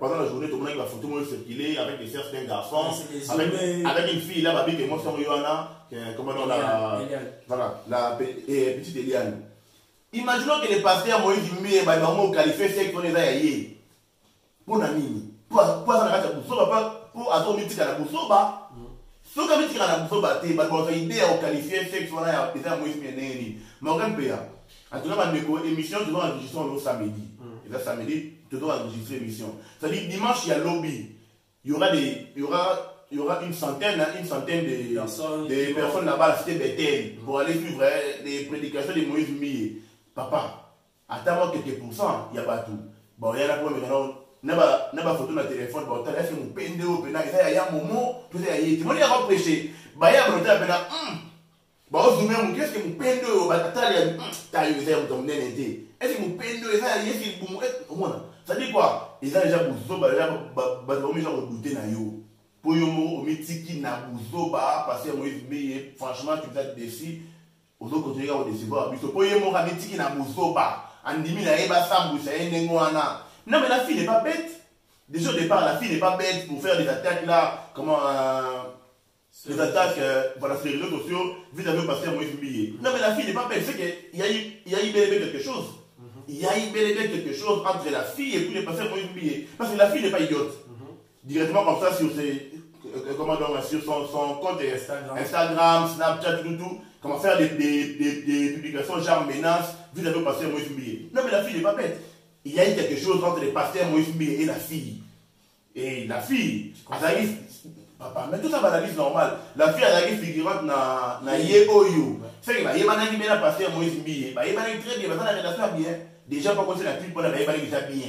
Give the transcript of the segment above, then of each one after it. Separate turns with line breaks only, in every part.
pendant la journée, tout le monde va photo circuler avec des sœurs d'un garçon, avec une fille là, bah, qui est moi, sur Yohana, comment on a. Voilà, la petite Eliane. Imaginons que les pasteurs Moïse Mie, bah, ils qualifié c'est qu'on est ailleurs. Pour Namini. Pour ça, pour attendre mythique à la Boussoba. Ce que mythique à la Boussoba, c'est une idée à qualifier c'est qu'on a des Moïse Mie. Mais on gagne pas. En tout cas, l'émission, nous allons enregistrer le samedi. Et là, samedi, nous allons enregistrer l'émission. C'est-à-dire, dimanche, il y a lobby. Il y aura une centaine de personnes là-bas à la cité Bethel pour aller suivre les prédications de Moïse Mie. Papa, attends-moi quelques pourcents, il n'y a pas tout. Bon, il y en a pour maintenant. N'a pas photo dans le téléphone, bon, t'as fait mon pende au pénal, il y a un moment, tout est ailleurs. Tu m'as dit à prêcher. Bah, il y a un pénal, bah, au zoomé, qu'est-ce que mon pende au pénal, t'as eu ça, ton nénété. Est-ce que mon pende au pénal, est-ce qu'il boum, ça dit quoi? Ils ont déjà bousou, bah, déjà, bah, genre rebouté na yo. Pour yo, au mythique, na bousou, bah, parce que moi, franchement, tu vas te décider, aux autres continuer à décider, pour yo, mon mythique, na bousou, bah, en 10 000, il y a pas ça, ça y est, non, mais la fille n'est pas bête. Déjà au départ, la fille n'est pas bête pour faire des attaques là, comment des attaques voilà, sur les réseaux sociaux vis-à-vis du pasteur Moïse Mie. Non, mais la fille n'est pas bête. C'est qu'il y a eu bel et bien quelque chose. Il y a eu bel et bien quelque chose entre la fille et puis le pasteur Moïse Mie. Parce que la fille n'est pas idiote. Directement comme ça sur sur son compte Instagram, Snapchat, tout, comment faire des publications genre menaces vis-à-vis du pasteur Moïse Mie. Non, mais la fille n'est pas bête. Il y a eu quelque chose entre le pasteur Moïse Mie et la fille. Et la fille, papa, mais tout ça, c'est normal. La fille, elle arrive figurante dans Yeoyo. C'est que le pasteur Moïse Mie, il est très bien, parce que la relation bien. Déjà, pour cause de la clip, on a déjà bien.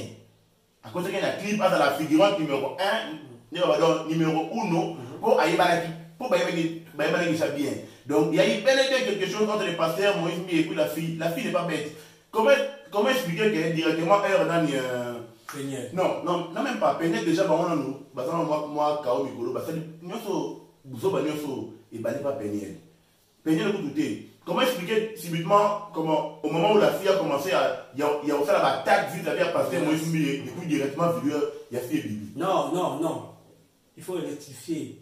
À cause de la clip, à la figurante numéro 1, numéro 1, pour aller bien. Donc, il y a eu bel et bien quelque chose entre le pasteur Moïse Mie et puis la fille. La fille n'est pas bête. Comment expliquer qu'elle est directement heure dans non, même pas. Peignet déjà, moi, Kao Mikolo, parce que il n'est pas peignet. Peignet le coup tout est. Comment expliquer subitement, comment, au moment où la fille a commencé à. Il y a aussi la bataille vis-à-vis de passer Moïse Mie et puis directement, il y a fille et bibi.
Non. Il faut rectifier.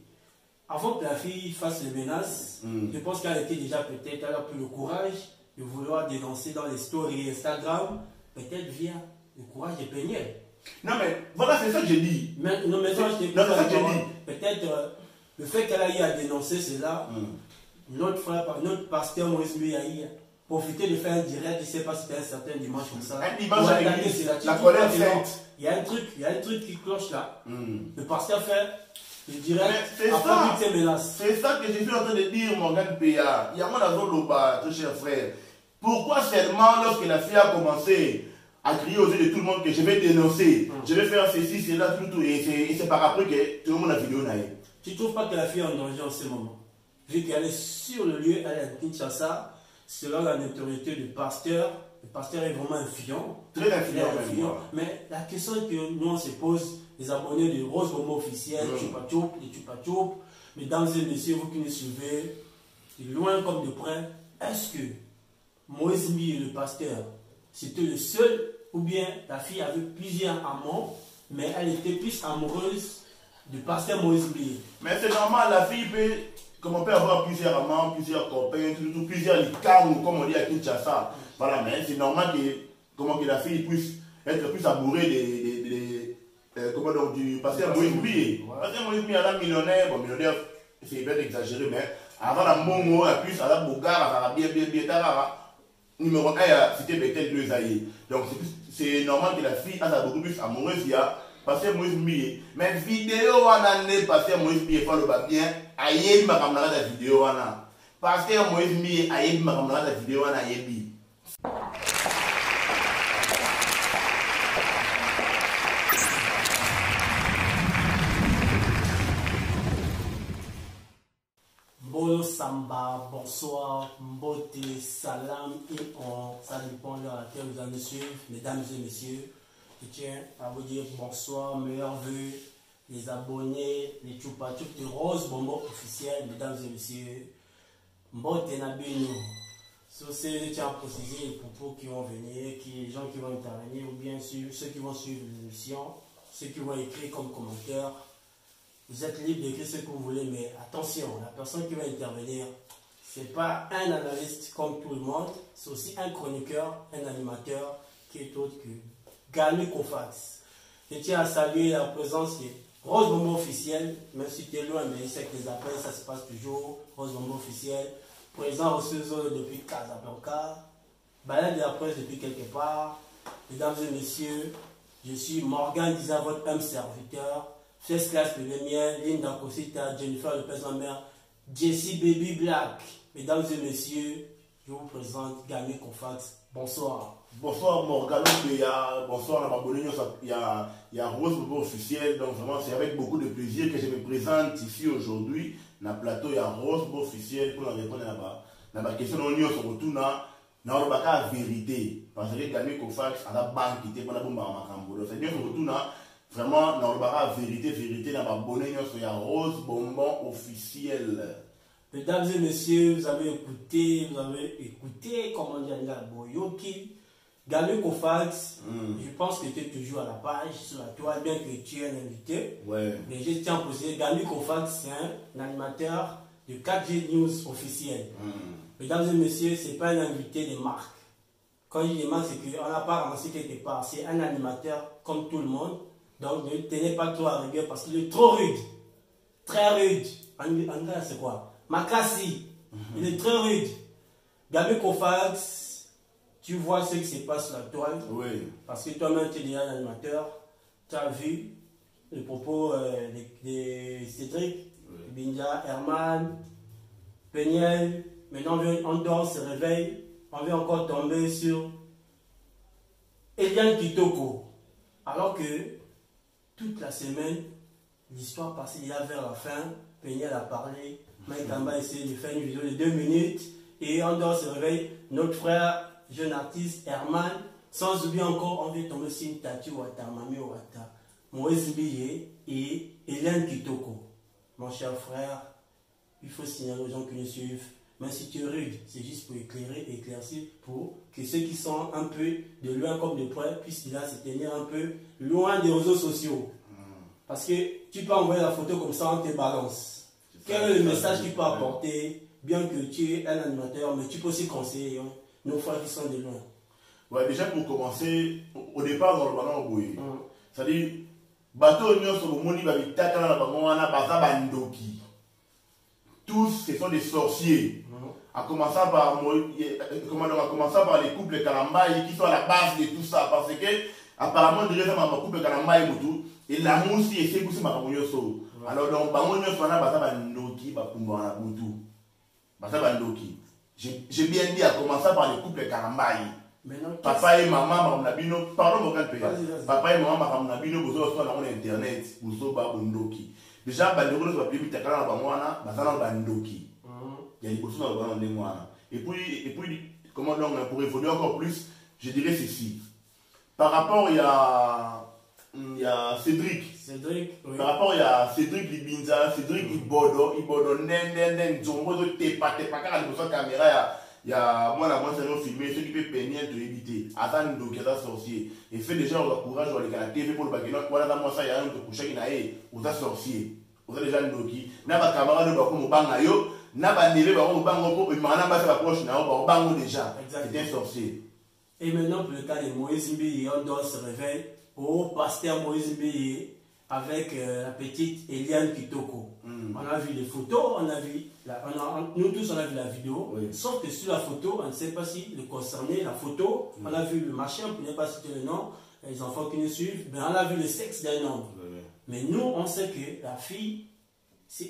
Avant que la fille fasse les menaces, je pense qu'elle était déjà peut-être, elle a pris le courage de vouloir dénoncer dans les stories Instagram, peut-être via le courage de peigner.
Non mais voilà, c'est ça que j'ai dit.
Non mais ça, je t'ai peut-être le fait qu'elle a eu à dénoncer cela, notre frère, notre pasteur Moïse Mie a eu profité de faire un direct, je ne sais pas si c'était un certain dimanche comme ça.
Un dimanche à l'église, la colère sainte.
Il y a un truc qui cloche là. Le pasteur fait le direct
après
toutes ces menaces.
C'est ça que je suis en train de dire, Morgan Péa. Il y a mon azon Loba, très cher frère. Pourquoi seulement lorsque la fille a commencé à crier aux yeux de tout le monde que je vais dénoncer, je vais faire ceci, cela, tout, et c'est par après que tout le monde a vidéo naïe.
Tu ne trouves pas que la fille est en danger en ce moment? Vu qu'elle est sur le lieu, elle est à Kinshasa, selon la notoriété du pasteur, le pasteur est vraiment influent.
Très influent.
Mais la question que nous on se pose, les abonnés de Rose Bombo officiel, Chupa Chup, mesdames et messieurs, vous qui nous suivez, de loin comme de près, est-ce que Moïse Mie, le pasteur, c'était le seul, ou bien la fille avait plusieurs amants, mais elle était plus amoureuse du pasteur Moïse Mie?
Mais c'est normal, la fille peut, comme on peut avoir plusieurs amants, plusieurs copains, plusieurs licards, comme on dit à Kinshasa. Voilà, mais c'est normal que la fille puisse être plus amoureux du pasteur Moïse Mie. Le pasteur Moïse Mie, elle est millionnaire, bon, millionnaire, c'est bien exagéré, mais avant la Mongo, la plus, elle a Bogara, bien, numéro 1, c'était Bethel de Zaïe. Donc c'est normal que la fille a beaucoup plus amoureuse, il y a pasteur Moïse Mie. Mais vidéo, on a né pasteur Moïse Mie, il faut le bien, aïe, ma camarade la vidéo, on a. Pasteur Moïse Mie, aïe, ma camarade la vidéo, on a aïe.
Bolo Samba, bonsoir, Mbote, Salam et on, ça dépend de laquelle vous allez suivre, mesdames et messieurs. Je tiens à vous dire bonsoir, meilleurs vœux, les abonnés, les Chupa Chup de Rose Bombo officiel, mesdames et messieurs. Mbote Nabino. Sur ces, je tiens à préciser les propos qui vont venir, les gens qui vont intervenir, ou bien sûr ceux qui vont suivre l'émission ceux qui vont écrire comme commentaire, vous êtes libre d'écrire ce que vous voulez, mais attention, la personne qui va intervenir, ce n'est pas un analyste comme tout le monde, c'est aussi un chroniqueur, un animateur qui est autre que Gami Kofax. Je tiens à saluer la présence de Rose Bombo officiel, même si tu es loin, mais je sais que les appels, ça se passe toujours. Rose Bombo officiel, présent au Suzo depuis Casablanca, balade de la presse depuis quelque part. Mesdames et messieurs, je suis Morgan Diza, votre homme serviteur, First Class Pédémienne, Linda Cosita, Jennifer Lopez-Lambert, Jessie Baby Black. Mesdames et messieurs, je vous présente Gami Kofax. Bonsoir.
Bonsoir Morgano, bonsoir à Mabonino, il y a Rose Bobo officiel, donc vraiment c'est avec beaucoup de plaisir que je me présente ici aujourd'hui. Dans le plateau, il y a Rose Bobo officiel pour répondre à la question de l'Union sur le tour, dans la vérité. Parce que Gami Kofax à la banque qui était pour la bombe à Macambo. C'est bien sur le tour, vraiment dans la vérité, dans la bonne union, il y a Rose Bonbon officiel.
Mesdames et messieurs, vous avez écouté, comment dire, Boyoki, Gami Kofax, je pense que tu es toujours à la page, sur la toile, bien que tu es un invité.
Ouais.
Mais je tiens à préciser, Gami Kofax, c'est un animateur de 4G News officiel. Mesdames et messieurs, ce n'est pas un invité de marque. Quand je dis de marque, c'est qu'on n'a pas ramassé quelque part. C'est un animateur comme tout le monde. Donc ne tenez pas trop à rigueur parce qu'il est trop rude. Très rude. En anglais, c'est quoi? Makassi. Il est très rude. Gami Kofax, tu vois ce qui se passe sur la toile.
Oui.
Parce que toi-même, tu es déjà un animateur. Tu as vu les propos de Cédric, Binja, Herman, Peniel. Maintenant, on dort, se réveille. On vient encore tomber sur Eliane Kitoko. Alors que toute la semaine, l'histoire passée déjà vers la fin, Peniel a parlé, Mike Kamba a essayé de faire une vidéo de 2 minutes, et on dort, se réveille, notre frère, jeune artiste, Herman, sans oublier encore, on vient tomber sur une Tati Wata, Mami Wata, Moïse Biye et Eliane Kitoko. Mon cher frère, il faut signaler aux gens qui nous suivent, même si tu es rude, c'est juste pour éclairer, éclaircir, pour que ceux qui sont un peu de loin comme de près puissent déjà se tenir un peu loin des réseaux sociaux. Parce que tu peux envoyer la photo comme ça, on te balance. Quel est le message qu'il peut apporter, bien que tu es un animateur, mais tu peux aussi conseiller nos frères qui sont de loin.
Ouais, déjà pour commencer, au départ dans le ballon au bout, c'est-à-dire, bateau union sur le monde, il va vite taquer dans la bandoki. Tous, ce sont des sorciers. À commencer par les couples Kalambaye qui sont à la base de tout ça. Parce que, apparemment, déjà, les couples Kalambaye, et l'amour, si c'est aussi ma communauté. Alors, donc, bandoki, j'ai bien dit à commencer par les couples Kalambaye. Papa et maman, pardon, papa et maman, vous avez internet, vous avez bandoki. Déjà, bandoko va plus vite à la bamwana, bazana bandoki. Il y a des choses dans le mois. Et puis, comment donc pour évoluer encore plus, je dirais ceci. Par rapport il y a Cédric.
Oui.
Par rapport il y a Cédric Libinza, Cédric Ibodo, nen, zongo de tepa car la caméra il y a moi c'est filmé ceux qui peuvent peigner de éviter. Attends donc il y a sorcier. Et fait déjà le courage de aller à la TV pour le bagage. Voilà dans moi ça il y a un de coucher qui n'a aux sorcier. Vous avez déjà ndoki. N'a pas camarade de bako mobanga yo. N'a pas nélé bako mobanga ko. Il m'a pas fait la proche n'a pas bango déjà. C'est un sorcier.
Et maintenant pour le cas de Moïse Mbiye, on doit se réveiller au pasteur Moïse Mbiye avec la petite Eliane Kitoko. On a vu les photos, on a vu nous tous on a vu la vidéo. Oui. Sauf que sur la photo, on ne sait pas si le concerné, la photo, on a vu le machin, on ne peut pas citer le nom, les enfants qui nous suivent, mais on a vu le sexe d'un homme. Oui. Mais nous, on sait que la fille,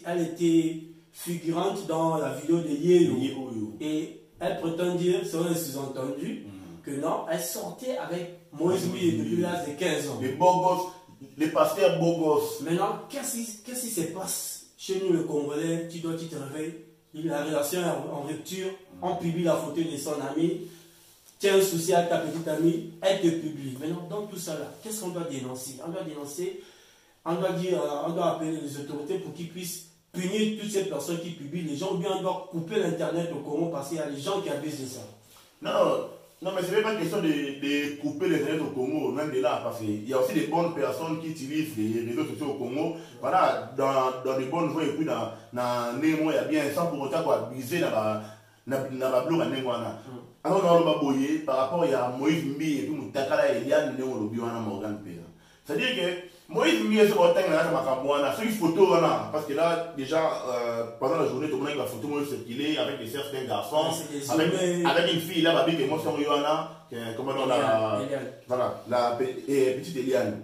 elle était figurante dans la vidéo de Yéyo. Et elle prétend dire, selon les sous-entendus, que non, elle sortait avec Moïse Mbiye depuis l'âge de 15 ans.
Les beaux gosses, les pasteurs beaux gosses.
Maintenant, qu'est-ce qui se passe chez nous, le Congolais? Tu te réveilles, la relation est en rupture, on publie la photo de son ami, tiens un souci à ta petite amie, elle te publie. Maintenant, dans tout ça là, qu'est-ce qu'on doit dénoncer? On doit dénoncer. On doit appeler les autorités pour qu'ils puissent punir toutes ces personnes qui publient les gens, ou bien on doit couper l'internet au Congo parce qu'il y a des gens qui abusent de ça.
Non, Non, mais ce n'est pas question de couper les internet au Congo, même de là, parce qu'il y a aussi des bonnes personnes qui utilisent les réseaux sociaux au Congo. Voilà, dans des bonnes voies et puis dans Nemo, il y a bien, sans pour autant abuser dans la bloc à Némoana. Alors, on va boyer par rapport à Moïse Mbi et puis Moutakala et Yann Néo Lobiwana Morgan Péa. C'est-à-dire que Moïse Mbi est sur le terrain, sur une photo, parce que là, déjà, pendant la journée, tout le monde a la photo circuler avec des sœurs d'un garçon, avec une fille là, Babi, qui est sur Yohana, comment on a. Voilà, la petite Eliane.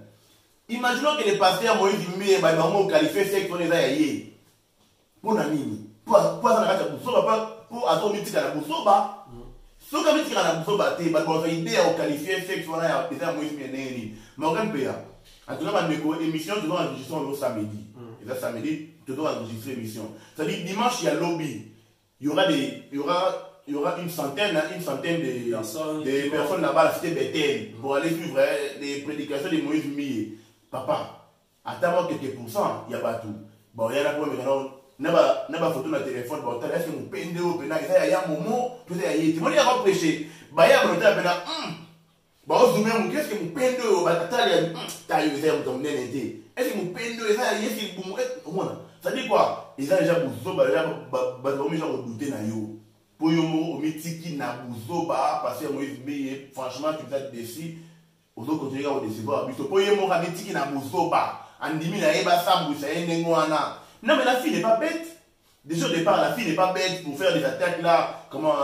Imaginons que les pasteurs Moïse Mbi et Babi qualifié c'est qu'on les a aillés. Pour Namini. Pour Atomitique à la Boussoba. Si on a dit que la Boussoba, il y a une idée à qualifier c'est qu'on a déjà Moïse Mbi. Morgan Péa. En tout cas, une émission, tu dois enregistrer le samedi. Et là, samedi, tu dois enregistrer l'émission. C'est-à-dire, dimanche, il y a lobby. Il y aura une centaine de personnes là-bas à la cité Bethel pour aller suivre les prédications de Moïse Mbi. Papa, attends-moi quelques pourcents, il n'y a pas tout. Bon, il y en a pour maintenant. Il y a une photo dans le téléphone. Est-ce que mon pende au pénal, il y a un moment, tout est ailleurs. Tu m'as dit à prêcher. Il y a un moment, qu'est-ce que mon pendo va t'attaquer? Est-ce que mon pendo est là? Ça dit quoi? Ils ont déjà redouté. Pour yo, au mythique, na bouzo, parce que Moïse Mbi, franchement, tu vas te décider. Aux autres continuer à décevoir. Pour yo, mon mythique, na bouzo, en dimi, na eba sambu, ça y est, non, mais la fille n'est pas bête. Déjà au départ, la fille n'est pas bête pour faire des attaques là, comment.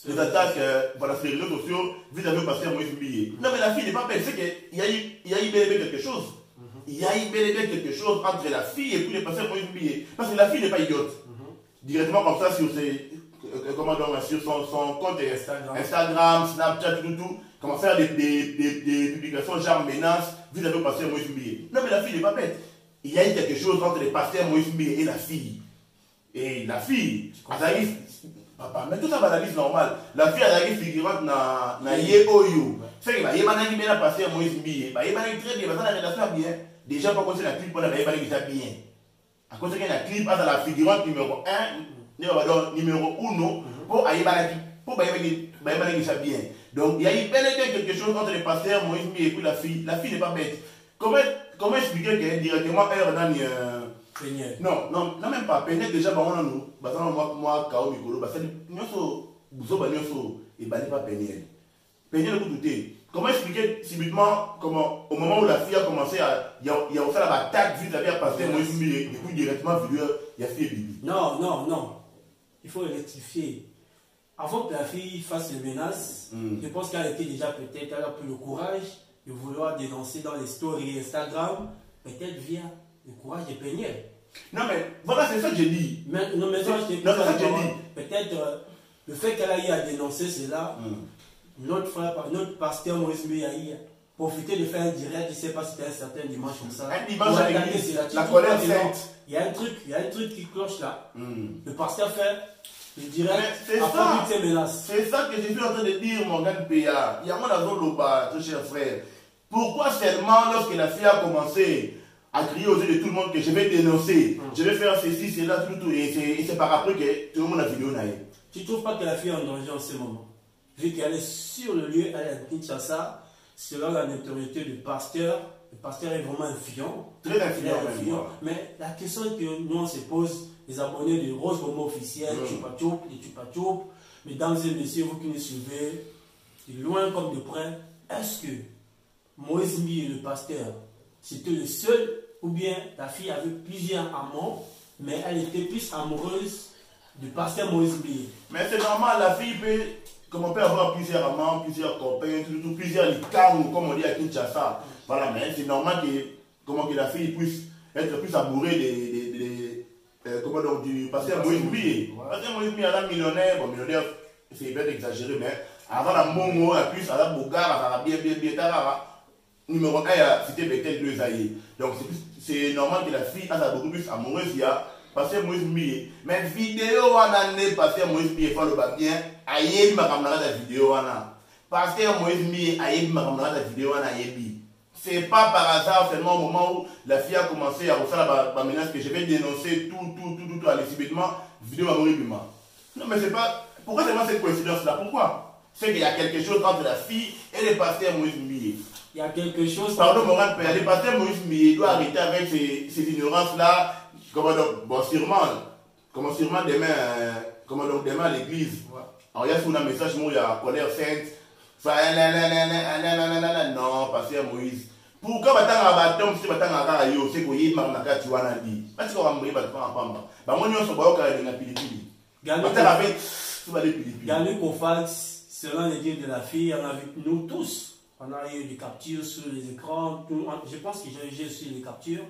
Les attaques voilà, sur les réseaux sociaux vis-à-vis du pasteur Moïse Mbi. Non, mais la fille n'est pas belle. C'est qu'il y a eu bel et bien quelque chose. Il y a eu bel et bien quelque chose entre la fille et puis le pasteur Moïse Mbi. Parce que la fille n'est pas idiote. Directement comme ça sur son compte Instagram, Snapchat, tout. Comment faire des publications genre menaces vis-à-vis du pasteur Moïse Mbi. Non, mais la fille n'est pas bête. Il y a eu quelque chose entre le pasteur Moïse Mbi et la fille. Et la fille, papa, mais tout ça va analyse normale. La fille a une figurante na ye oyo. C'est que bah y banani bien passé Moïse Mbi. Bah y banani très bien, parce que la relation bien. Déjà pas continuer la clip pour la y banani ça bien. À cause que la clip a la figurante numéro 1, numéro 1 pour y banani pour bah y banani ça bien. Donc il y a eu bel et bien quelque chose entre le pasteur Moïse Mbi et puis la fille. La fille n'est pas bête. Comment expliquer qu'elle est directement heure dans non, même pas. Peignet déjà, moi, Kao Mikolo, parce que nous et pas peignet. Peignet le coup de thé. Comment expliquer subitement comment, au moment où la fille a commencé à. Il y a aussi la attaque vis-à-vis de pasteur Moïse Mbi et puis directement, il y a fille et bibi.
Non. Il faut rectifier. Avant que la fille fasse les menaces, je pense qu'elle était déjà peut-être, elle a pris le courage de vouloir dénoncer dans les stories Instagram, peut-être via le courage de Peignet.
Non mais voilà, c'est ça que j'ai dit.
Peut-être le fait qu'elle a eu à dénoncer cela, notre pasteur Moïse Mbi a eu profité de faire un direct, je ne sais pas si c'était un certain dimanche comme ça.
Un dimanche à l'église, la colère sainte.
Il y a un truc qui cloche là. Le pasteur fait le direct
après
toutes ces menaces.
C'est ça que je suis en train de dire, Morgan Péa. Il y a mon azon Loba, très cher frère. Pourquoi seulement lorsque la fille a commencé à crier aux yeux de tout le monde que je vais dénoncer, je vais faire ceci, cela, tout, et c'est par après que tout le monde a vidéo naïe.
Tu ne trouves pas que la fille est en danger en ce moment? Vu qu'elle est sur le lieu, elle est à Kinshasa, selon la notoriété du pasteur, le pasteur est vraiment influent.
Très influent.
Mais la question que nous on se pose, les abonnés de Rose Momo officiel, Chupa Chup, mesdames et messieurs, vous qui nous suivez, de loin comme de près, est-ce que Moïse Mbi, le pasteur, c'était le seul, ou bien la fille avait plusieurs amants, mais elle était plus amoureuse du pasteur Moïse Mbi?
Mais c'est normal, la fille peut, comme on peut avoir plusieurs amants, plusieurs copains, plusieurs licards, comme on dit à Kinshasa. Voilà, mais c'est normal que la fille puisse être plus amoureux du pasteur Moïse Mbi. Le pasteur Moïse Mbi, elle est millionnaire, bon, millionnaire, c'est bien exagéré, mais avant la Mongo, la plus, elle a Bogara, elle a bien, numéro 1, c'était Bethel 2 Zaïe. Donc c'est normal que la fille a beaucoup plus amoureuse, il y a pasteur Moïse Mbi. Mais vidéo, on a pasteur Moïse Mbi, il faut le bien, aïe, ma camarade la vidéo, on a. Pasteur Moïse Mbi, aïe, ma camarade la vidéo, on a aïe. C'est pas par hasard seulement au moment où la fille a commencé à recevoir la menace que je vais dénoncer tout, allez, subitement, vidéo à mourir. Non, mais c'est pas. Pourquoi seulement cette coïncidence-là? Pourquoi? c'est qu'il y a quelque chose entre la fille et le pasteur Moïse Mbiye.
Il y a quelque chose...
Pardon, Morane Père, le pasteur Moïse Mbiye doit arrêter avec ces ignorances-là. Bon, sûrement demain, demain à l'église. Ouais. Alors, il y a sur un message, il y a colère sainte. Non, pasteur Moïse. Pourquoi batanga batom si batanga kaka yo c'est ko yima na kati wana di parce qu'on va mourir batanga pamba ba moni on so ba okala na pilipili batanga avec tout ba les pilipili
Ganu Kofax selon les dires de la fille on a vu nous tous on a eu des captures sur les écrans je pense que j'ai su les captures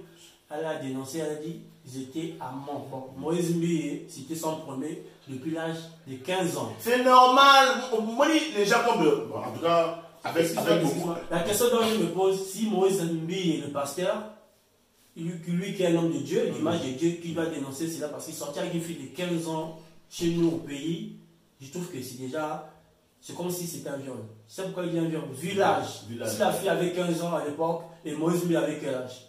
elle a dénoncé elle a dit ils étaient amants. Bon, Moïse Mbiye c'était son premier depuis l'âge de 15 ans
c'est normal les gens comme bon, en tout cas avec
la question dont je me pose, si Moïse Mbiye est le pasteur, lui qui est un homme de Dieu, l'image de Dieu, qui va dénoncer cela parce qu'il sortit avec une fille de 15 ans chez nous au pays, je trouve que c'est déjà, c'est comme si c'était un viol. C'est pourquoi il dit un viol. Vu l'âge. Si la fille avait 15 ans à l'époque et Moïse Mbiye avait quel âge?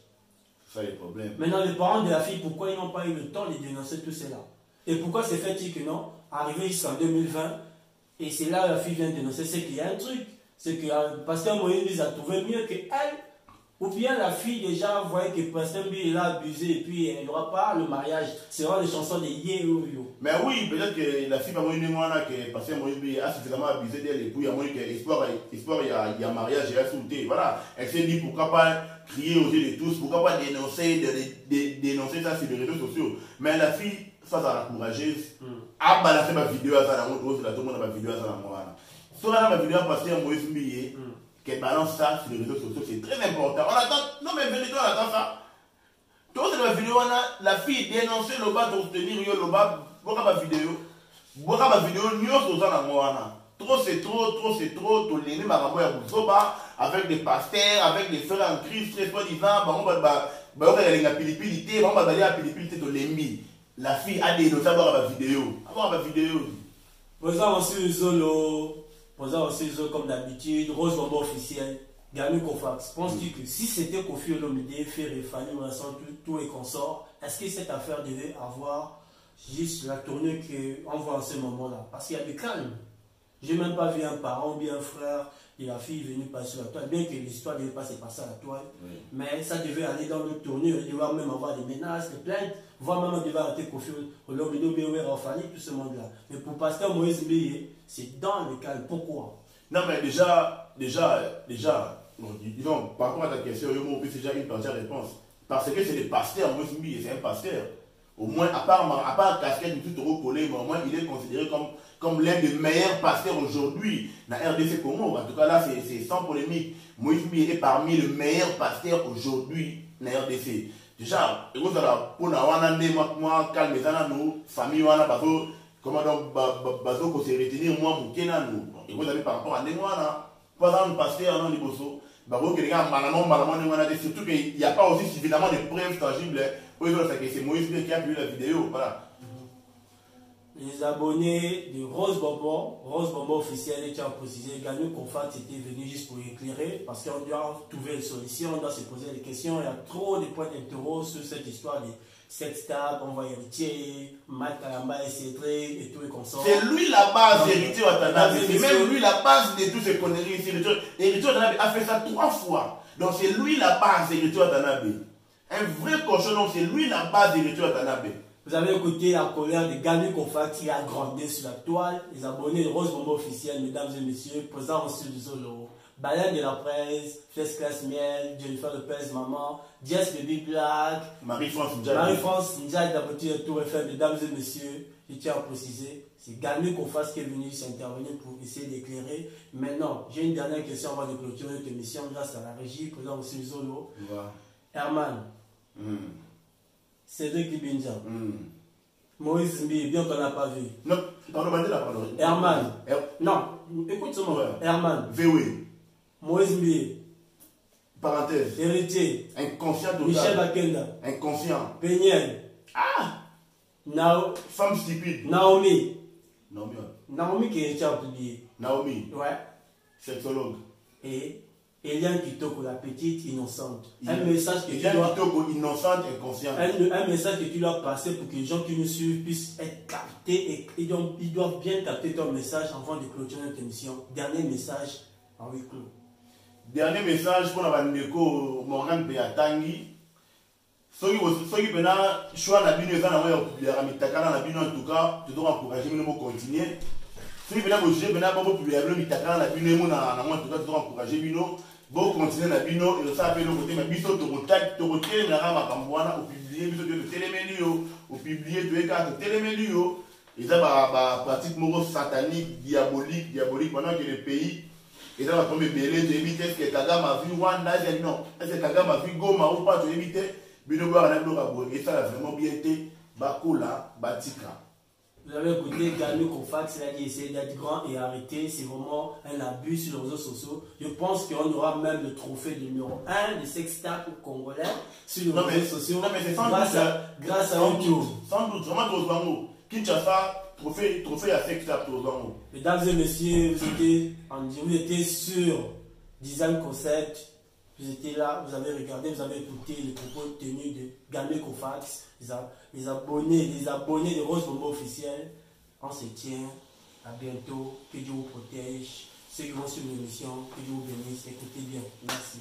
Ça y est le problème.
Maintenant, les parents de la fille, pourquoi ils n'ont pas eu le temps de dénoncer tout cela? Et pourquoi c'est fait-il que non, arrivé jusqu'en 2020, et c'est là la fille vient dénoncer, c'est qu'il y a un truc. C'est que le pasteur Moïse a trouvé mieux qu'elle, ou bien la fille déjà voyait que le pasteur Mbiye l'a abusé et puis il n'y aura pas le mariage. C'est vraiment les chansons de Yé ou Yo.
Mais oui, peut-être que la fille va mourir que le pasteur Moïse a suffisamment abusé d'elle et puis il y a moins qu'espoir, il y a mariage et il y a sauté. Voilà, elle s'est dit pourquoi pas crier aux yeux de tous, pourquoi pas dénoncer ça sur les réseaux sociaux. Mais la fille, face à la courageuse, a balancé ma vidéo à ça, la montre, tout le monde a ma vidéo à ça, la moine. Sur la vidéo à passer à Moïse Mbiye, qui balance ça sur les réseaux sociaux, c'est très important. On attend, non mais véritablement on attend ça. Tout la vidéo, la fille dénonce le bas pour tenir le bas, boka ma vidéo, nous sommes en moana. Trop c'est trop, tout l'ennemi m'a renvoyé à Bouzsoba, avec des pasteurs, avec des frères en Christ, très soi-disant, on va aller à Pilipilité, on va aller à Pilipilité, tout l'ennemi. La fille a dénoncé à voir ma vidéo.
Posant aussi Zolo, comme d'habitude, Rose Bombo officiel, Ganu Kofax. Penses-tu que si c'était Kofi Olomide, Ferré, Fanny, Vincent, tout et consorts, est-ce que cette affaire devait avoir juste la tournure qu'on voit en ce moment-là? Parce qu'il y a du calme. Je n'ai même pas vu un parent ou bien un frère de la fille venir passer sur la toile, bien que l'histoire devait pas se passer à la toile, mais ça devait aller dans le tournure, il devait même avoir des menaces, des plaintes, voire même on devait arrêter Kofi Olomide ou bien Fanny, tout ce monde-là. Mais pour pasteur Moïse Mbiye, c'est dans le calme. Pourquoi?
Non mais déjà, disons, par rapport à ta question, c'est déjà une partie de réponse. Parce que c'est le pasteur, Moïse Mbiye, c'est un pasteur. Au moins, à part casquette, tout recollé, mais au moins il est considéré comme l'un des meilleurs pasteurs aujourd'hui dans RDC Congo. En tout cas là, c'est sans polémique. Moïse Mbiye est parmi les meilleurs pasteurs aujourd'hui dans RDC. Déjà, pour moi, calme nous, famille, comment donc, bazo ko se retenir moi mukena nous. Et vous avez par rapport à Némoana, pas un pasteur non liboso, babo que les gars malamon Némoana, surtout qu'il n'y a pas aussi suffisamment de preuves tangibles. Pour dire que c'est Moïse qui a vu la vidéo, voilà.
Les abonnés de Rose Bombo officiel, et tu as précisé, Ganu Kofax était venu juste pour éclairer, parce qu'on doit trouver une solution, on doit se poser des questions, il y a trop de points d'interro sur cette histoire de sextap, on va héritier, Matt Kalamba et tout et consorts. C'est
lui la base d'héritier Watanabe, c'est même lui la base de toutes ces conneries ici. Héritier Watanabe a fait ça 3 fois, donc c'est lui la base d'héritier Watanabe. Un vrai cochon, donc c'est lui la base d'héritier Watanabe.
Vous avez écouté la colère de Ganu Kofax qui a grandi sur la toile. Les abonnés de Rose Bombo officiel, mesdames et messieurs, présents sur le Zolo. Baleine de la presse, First Class Miel, Jennifer Lopez, Maman, Jess Baby Black,
Marie-France
Ndiaye d'Aboutir Tour FM, mesdames et messieurs, je tiens à préciser, c'est Ganu Kofax qui est venu s'intervenir pour essayer d'éclairer. Maintenant, j'ai une dernière question avant de clôturer notre émission grâce à la régie, présent sur le Zolo. Herman. Cédric Ibinja. Maurice Mbiye, bien qu'on n'a pas vu.
Non, pardon.
Herman. Non, écoute ce mot. Herman.
VW.
Maurice Mbiye.
Parenthèse.
Héritier.
Inconscient total.
Michel Bakenda.
Inconscient.
Péniel.
Femme stupide.
Naomi.
Naomi
qui est héritier en publié.
Naomi.
Ouais.
Sexologue.
Et Eliane Kitoko, la petite innocente. Un message que tu dois...
Kitoko, innocente et consciente.
Un message que tu dois passer pour que les gens qui nous suivent puissent être captés et ils doivent bien capter ton message avant de clôturer notre émission. Dernier message en huis clos.
Dernier message pour la Bandeko Morgan Peatangi. Soki pena choix na bino ezana moya publier mitakana na bino en tout cas, tu dois encourager bino mo continuer. Soki pena bo je pena bo publier bino mitakana na bino mo na moi en tout cas, tu dois encourager bino. Bon continuer na bino et ça fait le côté mais biso to contact to côté na rama kambwana au publier biso to télémenu yo au publier to eka to télémenu yo et ça ba pratique moko satanique diabolique pendant que le pays et ça va tomber belé de éviter que Kagame a vu Rwanda non est-ce que Kagame a vu Goma ou pas to éviter bino ba na bloka bo et ça a vraiment bien été bakola batika.
Vous avez écouté Gano Kofax, il a dit essayer d'être grand et arrêter, c'est vraiment un abus sur les réseaux sociaux. Je pense qu'on aura même le trophée numéro 1 de Sextape congolais sur les réseaux sociaux.
Non, mais c'est
grâce à YouTube.
Sans doute, vraiment Tozwango. Kinshasa, trophée à Sextape Tozwango.
Mesdames et messieurs, vous étiez sur Design Concept. Vous étiez là, vous avez regardé, vous avez écouté les propos tenus de Gano Kofax. Les abonnés de Rose Bombo officiel, on se tient. À bientôt. Que Dieu vous protège. Ceux qui vont suivre l'émission, que Dieu vous bénisse. Écoutez bien. Merci.